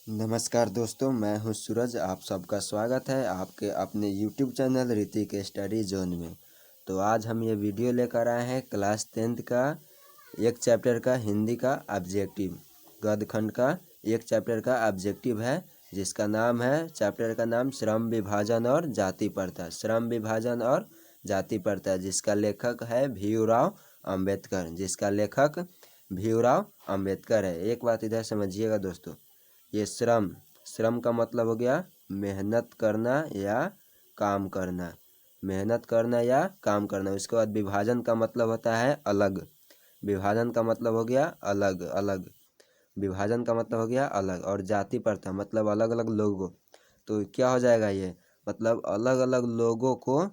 नमस्कार दोस्तों, मैं हूं सूरज। आप सबका स्वागत है आपके अपने YouTube channel Hrithik study zone में। तो आज हम ये वीडियो लेकर आए हैं क्लास 10th का एक चैप्टर का हिंदी का ऑब्जेक्टिव, गद्य खंड का एक चैप्टर का ऑब्जेक्टिव है, जिसका नाम है, चैप्टर का नाम श्रम विभाजन और जाति प्रथा। श्रम विभाजन और जाति प्रथा, जिसका लेखक है भीमराव अंबेडकर। है। एक बात इधर समझिएगा दोस्तों, ये श्रम श्रम का मतलब हो गया मेहनत करना या काम करना, मेहनत करना या काम करना। उसके बाद विभाजन का मतलब होता है अलग, विभाजन का मतलब हो गया अलग अलग, विभाजन का मतलब हो गया अलग। और जाति प्रथा मतलब अलग अलग लोगों। तो क्या हो जाएगा ये, मतलब अलग अलग लोगों को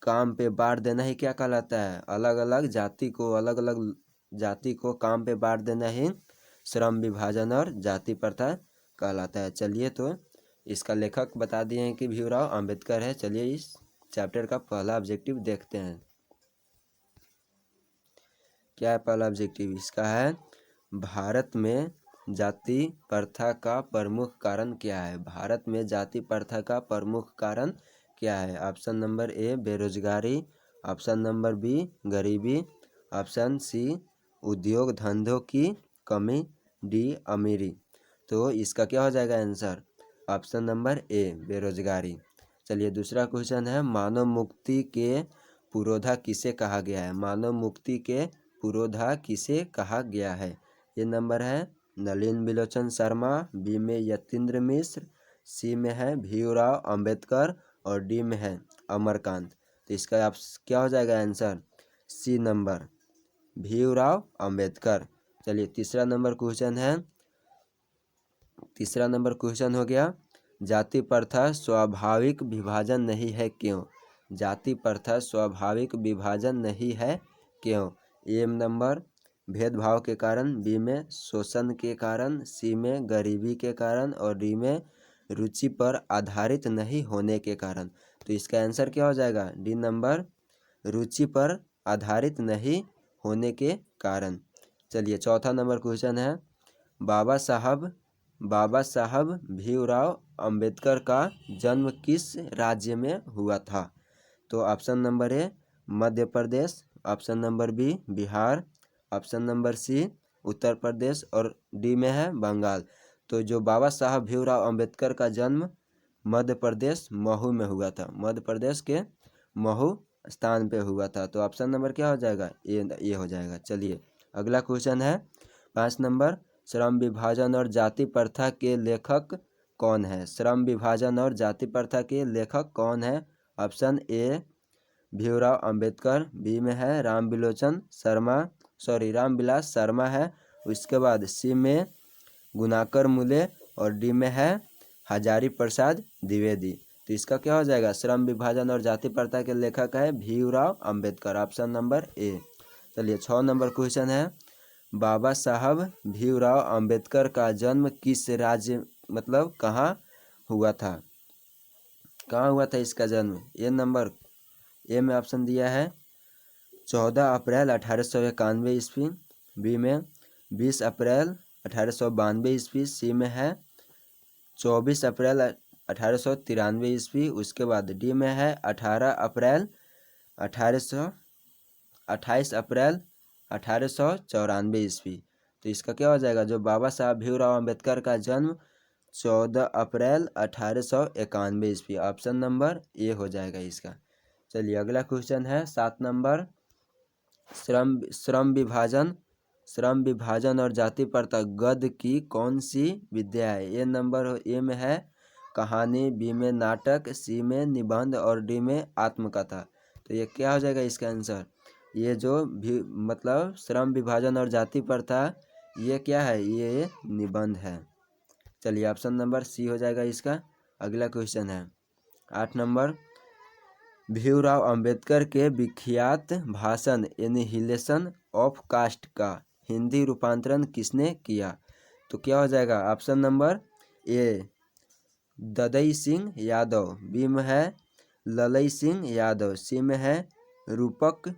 काम पे बांट देना ही क्या कहलाता है, अलग अलग जाति को, अलग अलग जाति को काम पे बांट देना ही श्रम विभाजन और जाति प्रथा कहलाता है। चलिए, तो इसका लेखक बता दिए हैं कि भीमराव अंबेडकर है। चलिए इस चैप्टर का पहला ऑब्जेक्टिव देखते हैं। क्या है पहला ऑब्जेक्टिव इसका है, भारत में जाति प्रथा का प्रमुख कारण क्या है। भारत में जाति प्रथा का प्रमुख कारण क्या है। ऑप्शन नंबर ए बेरोजगारी, ऑप्शन नंबर बी गरीबी, ऑप्शन सी उद्योग धंधों की कमी, डी अमीरी। तो इसका क्या हो जाएगा आंसर, ऑप्शन नंबर ए बेरोजगारी। चलिए दूसरा क्वेश्चन है, मानव मुक्ति के पुरोधा किसे कहा गया है। मानव मुक्ति के पुरोधा किसे कहा गया है। ये नंबर है नलिन बिलोचन शर्मा, बी में यतीन्द्र मिश्र, सी में है भीमराव अंबेडकर और डी में है अमरकांत। तो इसका आप क्या हो जाएगा answer, C number Bhimrao Ambedkar. चलिए तीसरा नंबर क्वेश्चन हो गया, जाति प्रथा स्वाभाविक विभाजन नहीं है क्यों। जाति प्रथा स्वाभाविक विभाजन नहीं है क्यों। ए नंबर भेदभाव के कारण, बी में शोषण के कारण, सी में गरीबी के कारण और डी में रुचि पर आधारित नहीं होने के कारण। तो इसका आंसर क्या हो जाएगा, डी नंबर रुचि पर आधारित नहीं होने के कारण। चलिए चौथा नंबर क्वेश्चन है, बाबा साहब भीमराव अंबेडकर का जन्म किस राज्य में हुआ था। तो option number A Madhya Pradesh, option number B Bihar, option number C Uttar Pradesh और डी में है बंगाल। तो जो बाबा साहब भीमराव अंबेडकर का जन्म मध्य प्रदेश महू में हुआ था, मध्य प्रदेश के महू स्थान पे हुआ था। तो ऑप्शन नंबर क्या हो जाएगा, ये हो जाएगा। चलिए अगला क्वेश्चन है 5 नंबर, श्रम विभाजन और जाति प्रथा के लेखक कौन है। श्रम विभाजन और जाति प्रथा के लेखक कौन है। Option A Bhimrao Ambedkar, B में है रामविलास शर्मा है, उसके बाद सी में गुणाकर मूले और डी में है हजारी प्रसाद द्विवेदी। तो इसका क्या हो जाएगा, श्रम विभाजन और जाति प्रथा के लेखक है भीमराव अंबेडकर, ऑप्शन नंबर ए। चलिए 6 नंबर क्वेश्चन है, बाबा साहब भीमराव अंबेडकर का जन्म किस राज्य मतलब कहाँ हुआ था, कहाँ हुआ था इसका जन्म। ये नंबर ए में ऑप्शन दिया है 14 अप्रैल 1891 ईस्वी, बी में 20 अप्रैल 1892 ईस्वी, सी में है 24 अप्रैल 1893 ईस्वी, उसके बाद डी में है 28 अप्रैल 1894 ईस्वी। तो इसका क्या हो जाएगा, जो बाबा साहब भीमराव अंबेडकर का जन्म 14 अप्रैल 1891 ईस्वी, ऑप्शन नंबर ए हो जाएगा इसका। चलिए अगला क्वेश्चन है 7 नंबर, श्रम विभाजन और जाति प्रथा गद्य की कौन सी विद्या है। ये नंबर ए में है कहानी, बी में नाटक, सी में निबंध और डी में आत्मकथा। तो ये क्या हो जाएगा इसका आंसर, ये जो भी मतलब श्रम विभाजन और जाति प्रथा, ये क्या है, ये निबंध है। चलिए ऑप्शन नंबर सी हो जाएगा इसका। अगला क्वेश्चन है 8 नंबर, भीमराव अंबेडकर के विख्यात भाषण एनिहिलेशन ऑफ कास्ट का हिंदी रूपांतरण किसने किया। तो क्या हो जाएगा, option number A Dadai Singh Yadav, B में है ललई सिंह यादव, सी में है रूपक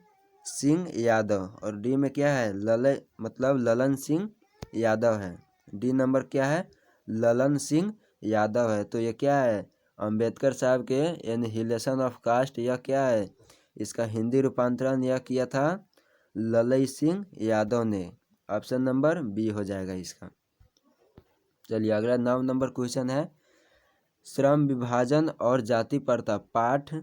सिंह यादव और डी में क्या है ललन सिंह यादव है। डी नंबर क्या है, ललन सिंह यादव है। तो ये क्या है, अंबेडकर साहब के एनहिलेशन ऑफ कास्ट, यह क्या है, इसका हिंदी रूपांतरण यह किया था ललन सिंह यादव ने। ऑप्शन नंबर बी हो जाएगा इसका। चलिए अगला 9 नंबर क्वेश्चन है, श्रम विभाजन और जाति प्रथा पाठ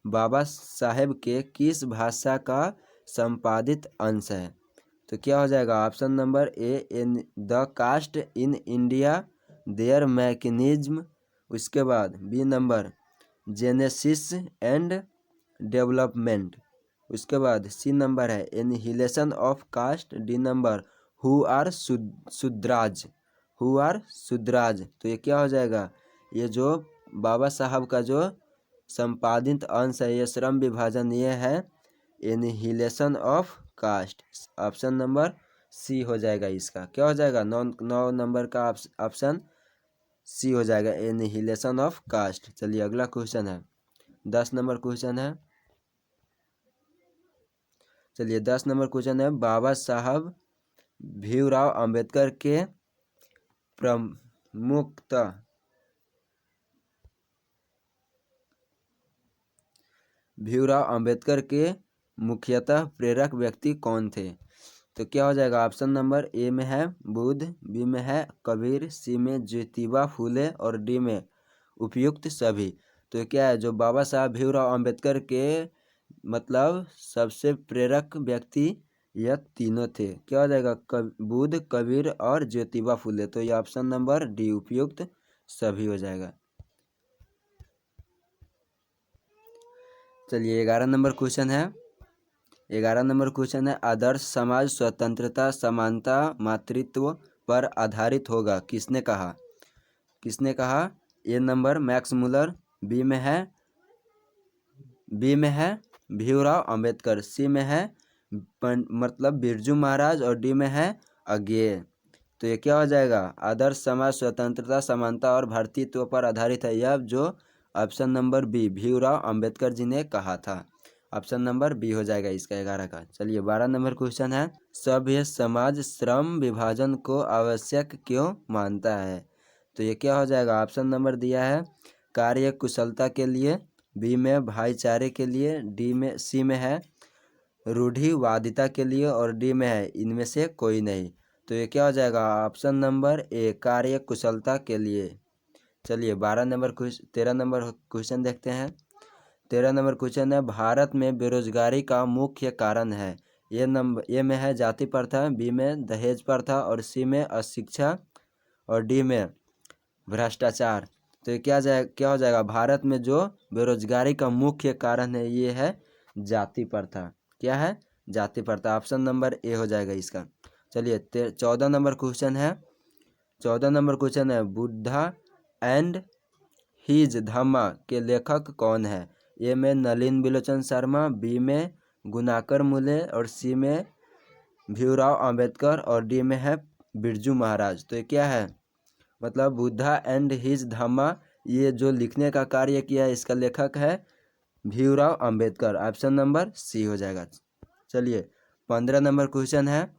बाबा साहेब के किस भाषा का संपादित अंश है। तो क्या हो जाएगा, option number A in the caste in India their mechanism, उसके बाद B number genesis and development, उसके बाद सी नंबर है annihilation of caste, D number who are Shudras, who are Shudras. तो ये क्या हो जाएगा, ये जो बाबा साहब का जो संपादित अंश है ये श्रम विभाजन, ये है annihilation of caste. Option number C हो जाएगा इसका। क्या हो जाएगा, 9 नंबर का ऑप्शन सी हो जाएगा, एनहिलेशन ऑफ कास्ट। चलिए अगला क्वेश्चन है 10 नंबर क्वेश्चन है। चलिए 10 नंबर क्वेश्चन है, बाबा साहब भीमराव अंबेडकर के प्रमुखतः भीमराव अंबेडकर के मुख्यतः प्रेरक व्यक्ति कौन थे। तो क्या हो जाएगा, ऑप्शन नंबर ए में है बुद्ध, बी में है कबीर, सी में ज्योतिबा फूले और डी में उपयुक्त सभी। तो क्या है, जो बाबा साहब भीमराव अंबेडकर के मतलब सबसे प्रेरक व्यक्ति यह तीनों थे। क्या हो जाएगा, बुद्ध, कबीर और ज्योतिबा फूले। तो ये ऑप्शन नंबर डी उपयुक्त सभी हो जाएगा। चलिए 11 नंबर क्वेश्चन है। 11 नंबर क्वेश्चन है, आदर्श समाज स्वतंत्रता समानता मातृत्व पर आधारित होगा, किसने कहा। किसने कहा, ए नंबर मैक्स मुलर, बी में है भीमराव अंबेडकर, सी में है मतलब बिरजू महाराज और डी में है अज्ञेय। तो ये क्या हो जाएगा, आदर्श समाज स्वतंत्रता समानता और भारतीयत्व पर आधारित है, यह जो option number B Bhimrao Ambedkar ji ने कहा था। ऑप्शन नंबर बी हो जाएगा इसका 11 का। चलिए 12 नंबर क्वेश्चन है, सभ्य समाज श्रम विभाजन को आवश्यक क्यों मानता है। तो ये क्या हो जाएगा, ऑप्शन नंबर दिया है कार्य कुशलता के लिए, बी में भाईचारे के लिए, डी में सी में है रूढ़िवादिता के लिए और डी में है इनमें से कोई नहीं। तो ये क्या हो जाएगा, ऑप्शन नंबर ए कार्य कुशलता के लिए। चलिए 13 नंबर क्वेश्चन देखते हैं। 13 नंबर क्वेश्चन है, भारत में बेरोजगारी का मुख्य कारण है। ए में है जाति प्रथा, बी में दहेज प्रथा और सी में अशिक्षा और डी में भ्रष्टाचार। तो ये क्या हो जाएगा, भारत में जो बेरोजगारी का मुख्य कारण है ये है जाति प्रथा। क्या है, जाति प्रथा। ऑप्शन नंबर ए हो जाएगा इसका। चलिए 14 नंबर क्वेश्चन है। 14 नंबर क्वेश्चन है, बुद्धा एंड हिज धम्मा के लेखक कौन है। ए में नलिन बिलोचन शर्मा, बी में गुनाकर मुले और सी में भीमराव अंबेडकर और डी में है बिरजू महाराज। तो ये क्या है, मतलब बुद्धा एंड हिज धम्मा ये जो लिखने का कार्य किया है इसका लेखक है Bhimrao Ambedkar. Option number C हो जाएगा। चलिए 15 नंबर क्वेश्चन है,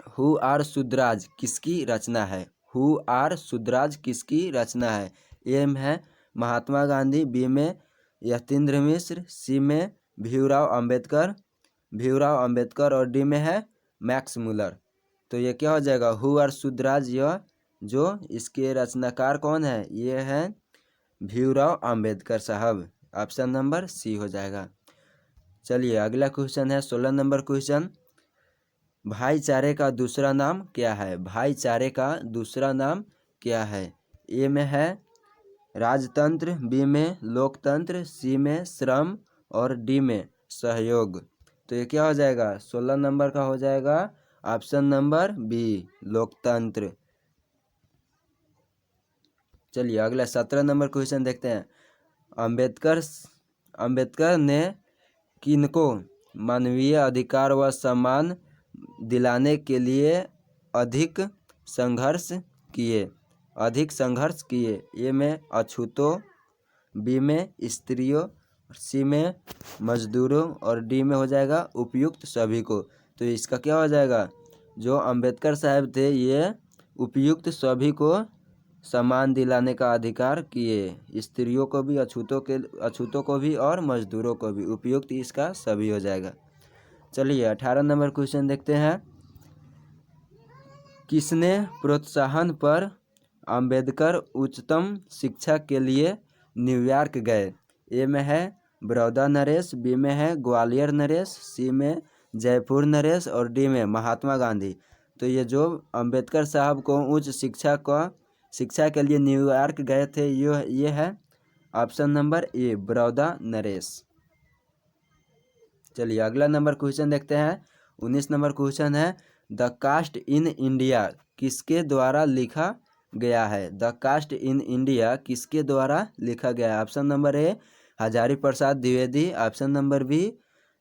हु आर शूद्राज किसकी रचना है। हु आर शूद्राज किसकी रचना है। ए में है महात्मा गांधी, बी में यतीन्द्र मिश्र, सी में भीमराव अंबेडकर और डी में है मैक्स मुलर। तो ये क्या हो जाएगा, हु आर शूद्राज, यह जो इसके रचनाकार कौन है, ये है भीमराव अंबेडकर साहब। ऑप्शन नंबर सी हो जाएगा। चलिए अगला क्वेश्चन है 16 नंबर क्वेश्चन, भाईचारे का दूसरा नाम क्या है। भाईचारे का दूसरा नाम क्या है। ए में है राजतंत्र, बी में लोकतंत्र, सी में श्रम और डी में सहयोग। तो ये क्या हो जाएगा, 16 नंबर का हो जाएगा ऑप्शन नंबर बी लोकतंत्र। चलिए अगला 17 नंबर क्वेश्चन देखते हैं, अंबेडकर ने किनको मानवीय अधिकार व सम्मान दिलाने के लिए अधिक संघर्ष किए। ए में अछूतों, बी में स्त्रियों, सी में मजदूरों और डी में हो जाएगा उपयुक्त सभी को। तो इसका क्या हो जाएगा, जो अंबेडकर साहब थे ये उपयुक्त सभी को सम्मान दिलाने का अधिकार किए। स्त्रियों को भी, अछूतों को भी और मजदूरों को भी। उपयुक्त इसका सभी हो जाएगा। चलिए 18 नंबर क्वेश्चन देखते हैं। किसने प्रोत्साहन पर अंबेडकर उच्चतम शिक्षा के लिए न्यूयॉर्क गए? ए में है बड़ौदा नरेश, बी में है ग्वालियर नरेश, सी में जयपुर नरेश और डी में महात्मा गांधी। तो ये जो अंबेडकर साहब को उच्च शिक्षा के लिए न्यूयॉर्क गए थे, ये है ऑप्शन नंबर ए बड़ौदा नरेश। चलिए अगला नंबर क्वेश्चन देखते हैं। 19 नंबर क्वेश्चन है, द कास्ट इन इंडिया किसके द्वारा लिखा गया है? द कास्ट इन इंडिया किसके द्वारा लिखा गया है? Option number A Hazari Prasad Dwivedi, option number B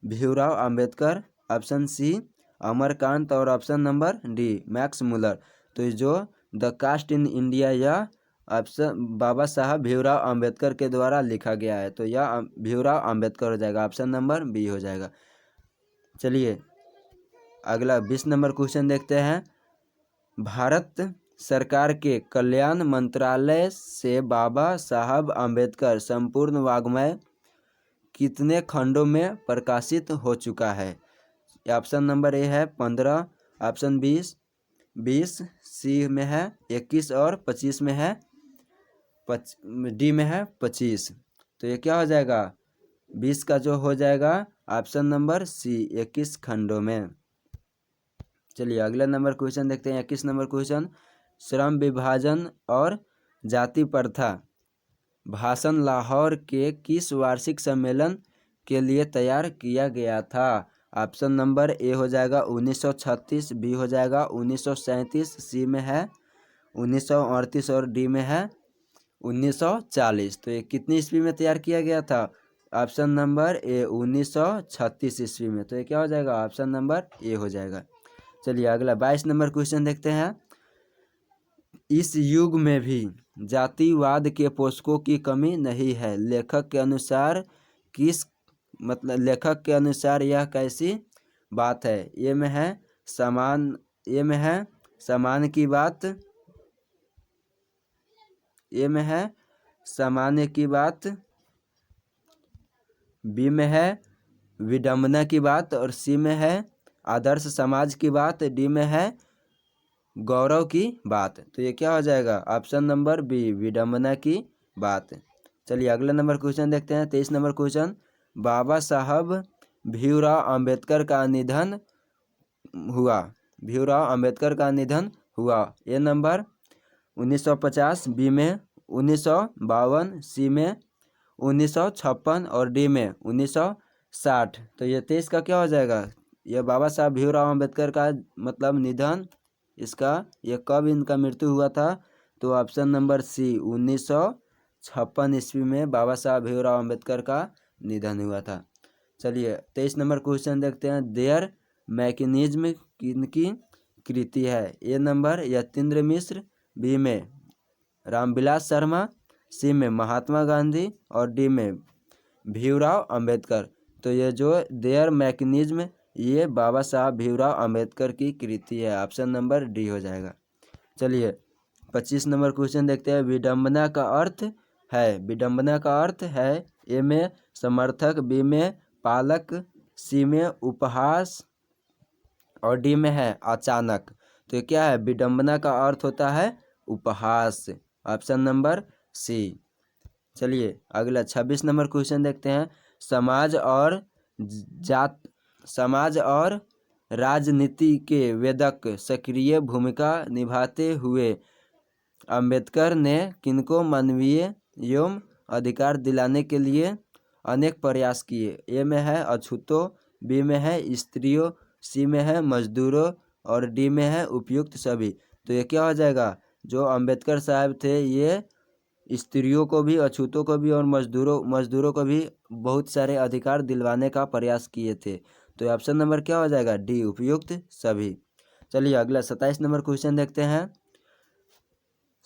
Bhimrao Ambedkar, option C Amarkant और option number D Max Muller. तो जो द कास्ट इन इंडिया यह ऑप्शन बाबा साहब भीमराव अंबेडकर के द्वारा लिखा गया है। तो यह भीमराव अंबेडकर हो जाएगा, ऑप्शन नंबर बी हो जाएगा। चलिए अगला 20 नंबर क्वेश्चन देखते हैं। भारत सरकार के कल्याण मंत्रालय से बाबा साहब अंबेडकर संपूर्ण वाङ्मय कितने खंडों में प्रकाशित हो चुका है? ऑप्शन नंबर ए है 15, ऑप्शन 20, सी में है 21 और 25 में है डी में है 25। तो ये क्या हो जाएगा? 20 का जो हो जाएगा ऑप्शन नंबर सी 21 खंडों में। चलिए अगला नंबर क्वेश्चन देखते हैं। 21 नंबर क्वेश्चन, श्रम विभाजन और जाति प्रथा भाषण लाहौर के किस वार्षिक सम्मेलन के लिए तैयार किया गया था? ऑप्शन नंबर ए हो जाएगा 1936, बी हो जाएगा 1937, सी में है 1938 और डी में है 1940। तो ये कितनी ईस्वी में तैयार किया गया था? ऑप्शन नंबर ए 1936 ईस्वी में। तो ये क्या हो जाएगा? ऑप्शन नंबर ए हो जाएगा। चलिए अगला 22 नंबर क्वेश्चन देखते हैं। इस युग में भी जातिवाद के पोषकों की कमी नहीं है। लेखक के अनुसार यह कैसी बात है? ये में है समान की बात, ए में है सामान्य की बात, बी में है विडंबना की बात और सी में है आदर्श समाज की बात, डी में है गौरव की बात। तो ये क्या हो जाएगा? ऑप्शन नंबर बी विडंबना की बात। चलिए अगला नंबर क्वेश्चन देखते हैं। 23 नंबर क्वेश्चन, बाबा साहब भीमराव अंबेडकर का निधन हुआ। ए नंबर 1950, बी में 1952, सी में 1956 और डी में 1960। तो ये 23 का क्या हो जाएगा? ये बाबा साहब भीमराव अंबेडकर का मतलब निधन, ये कब इनका मृत्यु हुआ था? तो ऑप्शन नंबर सी 1956 ईस्वी में बाबा साहब भीमराव अंबेडकर का निधन हुआ था। चलिए 23 नंबर क्वेश्चन देखते हैं। देयर मैकेनिज्म किनकी कृति है? ए नंबर यतीन्द्र मिश्र, बी में रामविलास शर्मा, सी में महात्मा गांधी और डी में भीमराव अंबेडकर। तो ये जो देयर मैकेनिज्म ये बाबा साहब भीमराव अंबेडकर की कृति है, ऑप्शन नंबर डी हो जाएगा। चलिए 25 नंबर क्वेश्चन देखते हैं। विडंबना का अर्थ है ए में समर्थक, बी में पालक, सी में उपहास और डी में है अचानक। तो ये क्या है? विडंबना का अर्थ होता है उपहास, ऑप्शन नंबर सी। चलिए अगला 26 नंबर क्वेश्चन देखते हैं। समाज और राजनीति के वेदक सक्रिय भूमिका निभाते हुए अंबेडकर ने किनको मानवीय एवं अधिकार दिलाने के लिए अनेक प्रयास किए? ए में है अछूतों, बी में है स्त्रियों, सी में है मजदूरों और डी में है उपयुक्त सभी। तो ये क्या हो जाएगा? जो अंबेडकर साहब थे ये स्त्रियों को भी, अछूतों को भी और मजदूरों को भी बहुत सारे अधिकार दिलवाने का प्रयास किए थे। तो ऑप्शन नंबर क्या हो जाएगा? डी उपयुक्त सभी। चलिए अगला 27 नंबर क्वेश्चन देखते हैं।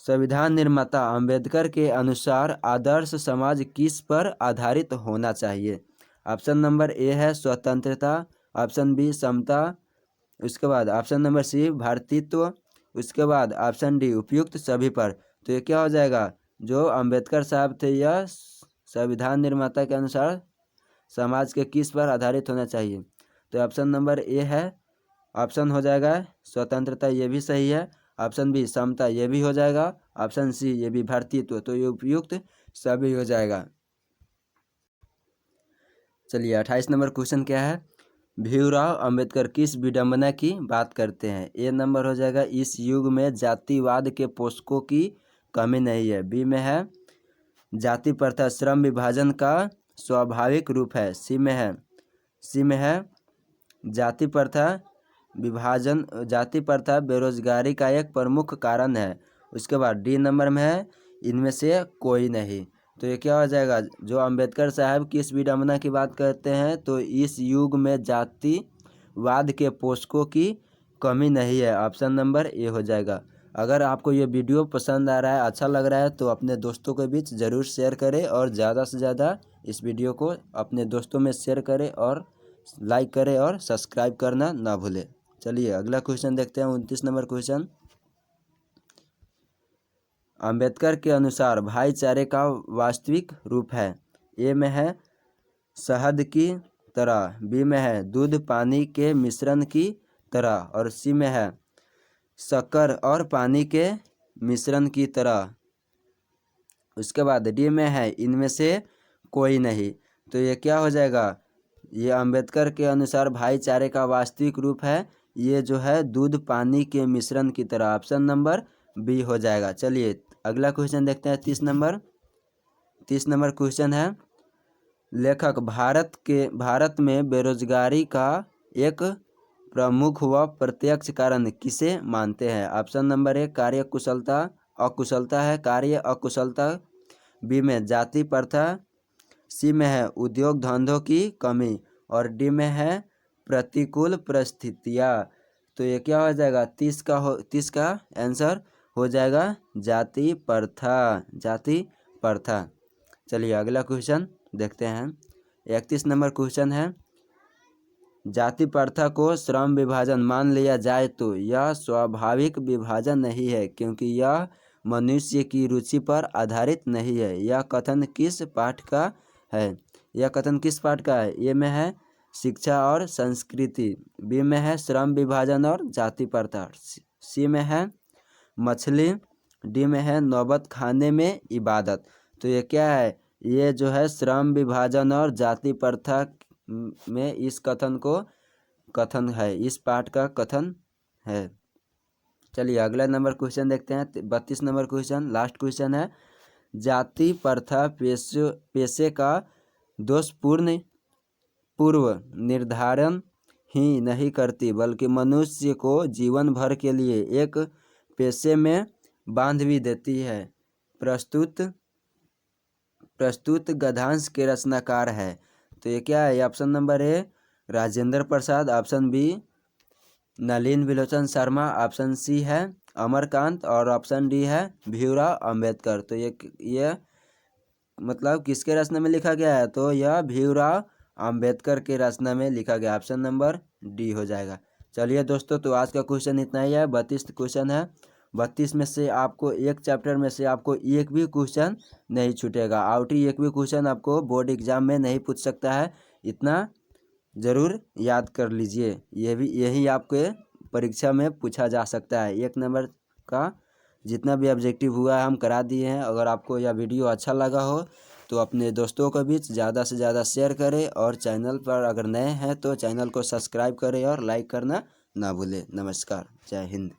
संविधान निर्माता अंबेडकर के अनुसार आदर्श समाज किस पर आधारित होना चाहिए? ऑप्शन नंबर ए है स्वतंत्रता, ऑप्शन बी समता, उसके बाद ऑप्शन नंबर सी भारतीयत्व, उसके बाद ऑप्शन डी उपयुक्त सभी पर। तो ये क्या हो जाएगा, जो अम्बेडकर साहब थे यह संविधान निर्माता के अनुसार समाज के किस पर आधारित होना चाहिए। तो ऑप्शन नंबर ए है, ऑप्शन हो जाएगा स्वतंत्रता, ये भी सही है। ऑप्शन बी समता, ये भी हो जाएगा। ऑप्शन सी ये भी भारतीयत्व, तो ये उपयुक्त सभी हो जाएगा। चलिए 28 नंबर क्वेश्चन क्या है, भीमराव अंबेडकर किस विडंबना की बात करते हैं। ए नंबर हो जाएगा, इस युग में जातिवाद के पोषकों की कमी नहीं है। बी में है, जाति प्रथा श्रम विभाजन का स्वाभाविक रूप है। सी में है जाति प्रथा बेरोजगारी का एक प्रमुख कारण है। उसके बाद डी नंबर में है, इनमें से कोई नहीं। तो ये क्या हो जाएगा, जो अंबेडकर साहब किस विडंबना की बात करते हैं, तो इस युग में जातिवाद के पोषकों की कमी नहीं है। ऑप्शन नंबर ए हो जाएगा। अगर आपको ये वीडियो पसंद आ रहा है, अच्छा लग रहा है, तो अपने दोस्तों के बीच ज़रूर शेयर करें और ज़्यादा से ज़्यादा इस वीडियो को अपने दोस्तों में शेयर करें और लाइक करें और सब्सक्राइब करना ना भूलें। चलिए अगला क्वेश्चन देखते हैं, 29 नंबर क्वेश्चन। अंबेडकर के अनुसार भाईचारे का वास्तविक रूप है। ए में है शहद की तरह, बी में है दूध पानी के मिश्रण की तरह, और सी में है शक्कर और पानी के मिश्रण की तरह। उसके बाद डी में है इनमें से कोई नहीं। तो ये क्या हो जाएगा, ये अंबेडकर के अनुसार भाईचारे का वास्तविक रूप है, ये जो है दूध पानी के मिश्रण की तरह। ऑप्शन नंबर बी हो जाएगा। चलिए अगला क्वेश्चन देखते हैं, 30 नंबर क्वेश्चन है, लेखक भारत में बेरोजगारी का एक प्रमुख व प्रत्यक्ष कारण किसे मानते हैं। ऑप्शन नंबर ए कार्य अकुशलता है, कार्य अकुशलता। बी में जाति प्रथा, सी में है उद्योग धंधों की कमी, और डी में है प्रतिकूल परिस्थितियाँ। तो ये क्या हो जाएगा, 30 का आंसर हो जाएगा जाति प्रथा। चलिए अगला क्वेश्चन देखते हैं, 31 नंबर क्वेश्चन है, जाति प्रथा को श्रम विभाजन मान लिया जाए तो यह स्वाभाविक विभाजन नहीं है, क्योंकि यह मनुष्य की रुचि पर आधारित नहीं है। यह कथन किस पाठ का है। ए में है शिक्षा और संस्कृति, बी में है श्रम विभाजन और जाति प्रथा, सी में है मछली, डी में है नौबत खाने में इबादत। तो ये क्या है, ये जो है श्रम विभाजन और जाति प्रथा में इस कथन है, इस पाठ का कथन है। चलिए अगला नंबर क्वेश्चन देखते हैं, 32 नंबर क्वेश्चन, लास्ट क्वेश्चन है, जाति प्रथा पेशे का दोषपूर्ण पूर्व निर्धारण ही नहीं करती, बल्कि मनुष्य को जीवन भर के लिए एक पेशे में बांध भी देती है। प्रस्तुत गद्यांश के रचनाकार है। तो ये क्या है, option number A Rajendra Prasad, option B Nalin Vilochan Sharma, option C है अमरकांत, और ऑप्शन डी है भीमराव अंबेडकर। तो ये मतलब किसके रचना में लिखा गया है, तो यह भीमराव अंबेडकर के रचना में लिखा गया। ऑप्शन नंबर डी हो जाएगा। चलिए दोस्तों, तो आज का क्वेश्चन इतना ही है, 32 क्वेश्चन है। 32 में से आपको एक चैप्टर में से आपको एक भी क्वेश्चन नहीं छूटेगा, आउट ही एक भी क्वेश्चन आपको बोर्ड एग्जाम में नहीं पूछ सकता है, इतना ज़रूर याद कर लीजिए। यही आपके परीक्षा में पूछा जा सकता है। 1 नंबर का जितना भी ऑब्जेक्टिव हुआ है हम करा दिए हैं। अगर आपको यह वीडियो अच्छा लगा हो तो अपने दोस्तों के बीच ज़्यादा से ज़्यादा शेयर करें, और चैनल पर अगर नए हैं तो चैनल को सब्सक्राइब करें और लाइक करना ना भूलें। नमस्कार, जय हिंद।